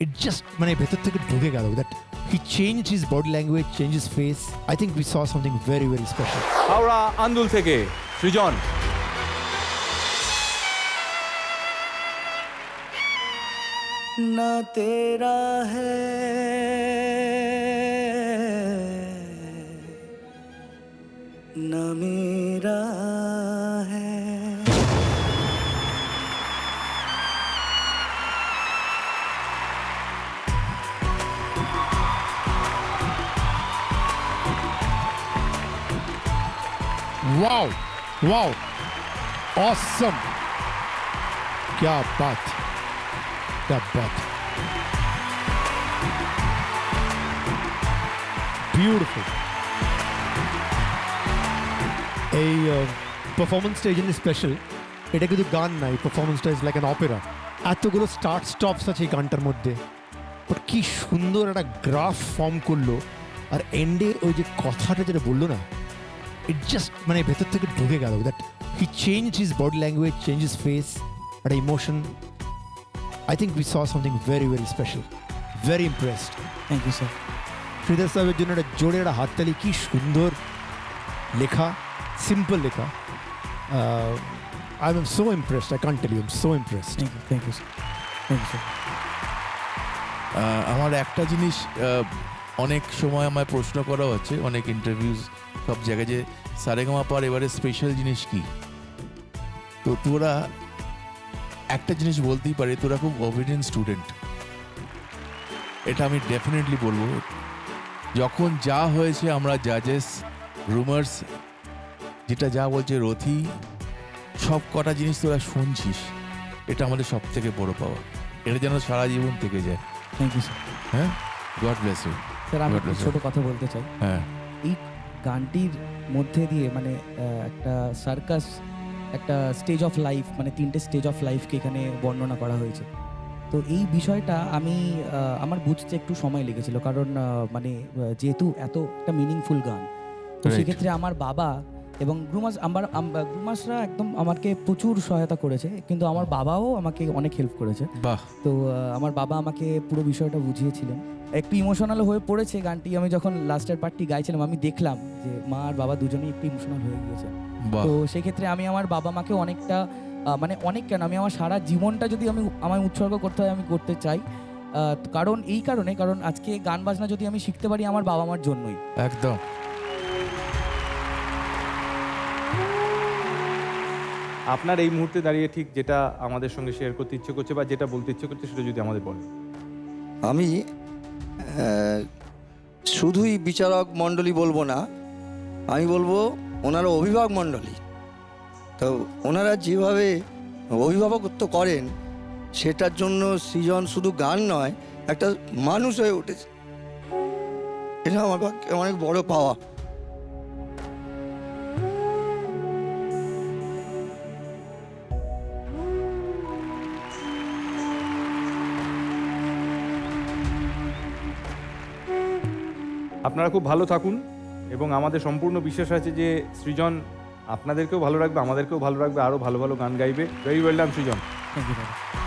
It just মানে ভেতর থেকে ঢুকে গেল that he changed his body language, changed his face. I think we saw something very, very special. Howrah Andul থেকে সৃজন। ना तेरा है ना मेरा है Wow, wow, awesome. क्या बात, क्या बात. Beautiful. এই পারফরমেন্সটা এই জন্য স্পেশাল, এটা কিন্তু গান নাই, পারফরমেন্সটা ইজ লাইক অ্যান অপেরা। এতগুলো স্টার্ট স্টপস আছে এই গানটার মধ্যে, বাট কি সুন্দর একটা গ্রাফ ফর্ম করলো, আর এন্ডে ওই যে কথাটা যেটা বললো না, ইট জাস্ট মানে ভেতর থেকে ঢুকে গেল that he change his body language, change his face, একটা emotion. I think we saw something very very special, very impressed. Thank you sir Sridhar সাহেবের জন্য একটা জোরে একটা হাততালি, কি সুন্দর লেখা, সিম্পল লেখা। I am so impressed, I can't tell you, I am so impressed. Thank you sir thank you sir আমার একটা জিনিস অনেক সময় আমায় প্রশ্ন করা হচ্ছে, অনেক ইন্টারভিউজ সব জায়গায়, যে সারেগামাপার এবারে স্পেশাল জিনিস কি। তো তোরা একটা জিনিস বলতেই পারে, তোরা খুব অবিডিয়েন্ট স্টুডেন্ট, এটা আমি ডেফিনেটলি বলবো। যখন যা হয়েছে আমরা জাজেস, রুমার্স, যেটা যা বলছে রথি, সব কটা জিনিস তোরা শুনছিস, এটা আমাদের সব থেকে বড় পাওয়া। এটা যেন সারা জীবন থেকে যায়। थैंक यू सर হ্যাঁ, গড ব্লেস ইউ। স্যার আমি God একটু bless you. ছোট কথা বলতে চাই। হ্যাঁ, এই গানটির মধ্যে দিয়ে মানে একটা সার্কাস, একটা স্টেজ অফ লাইফ, মানে তিনটে স্টেজ অফ লাইফকে এখানে বর্ণনা করা হয়েছে। তো এই বিষয়টা আমি আমার বুঝতে একটু সময় লেগেছিল, কারণ মানে যেহেতু এত একটা মিনিংফুল গান, তো Right. সেক্ষেত্রে আমার বাবা এবং গ্রুমাসরা একদম আমাকে প্রচুর সহায়তা করেছে, কিন্তু আমার বাবাও আমাকে অনেক হেল্প করেছে। বাহ, তো আমার বাবা আমাকে পুরো বিষয়টা বুঝিয়েছিলেন। একটু ইমোশনাল হয়ে পড়েছে গানটি, আমি যখন লাস্টের পার্টটি গাইছিলাম আমি দেখলাম যে মা আর বাবা দুজনেই একটু ইমোশনাল হয়ে গিয়েছে। বাহ, তো সেক্ষেত্রে আমি আমার বাবা মাকে অনেকটা মানে অনেক কেন, আমি আমার সারা জীবনটা যদি আমায় উৎসর্গ করতে হয় আমি করতে চাই। কারণ এই কারণ আজকে গান বাজনা যদি আমি শিখতে পারি আমার বাবা মার জন্যই। একদম। আপনার এই মুহূর্তে দাঁড়িয়ে ঠিক যেটা আমাদের সঙ্গে শেয়ার করতে ইচ্ছে করছে বা যেটা বলতে ইচ্ছে করছে, সেটা যদি আমাদের বলেন। আমি শুধুই বিচারক মণ্ডলী বলবো না, আমি বলবো ওনারা অভিভাবক মণ্ডলী। তো ওনারা যেভাবে অভিভাবকত্ব করেন, সেটার জন্য সৃজন শুধু গান নয়, একটা মানুষ হয়ে উঠেছে। এটা আমার পক্ষে অনেক বড় পাওয়া। আপনারা খুব ভালো থাকুন, এবং আমাদের সম্পূর্ণ বিশ্বাস আছে যে সৃজন আপনাদেরকেও ভালো রাখবে, আমাদেরকেও ভালো রাখবে, আরও ভালো ভালো গান গাইবে। Very well done Srijan. Thank you.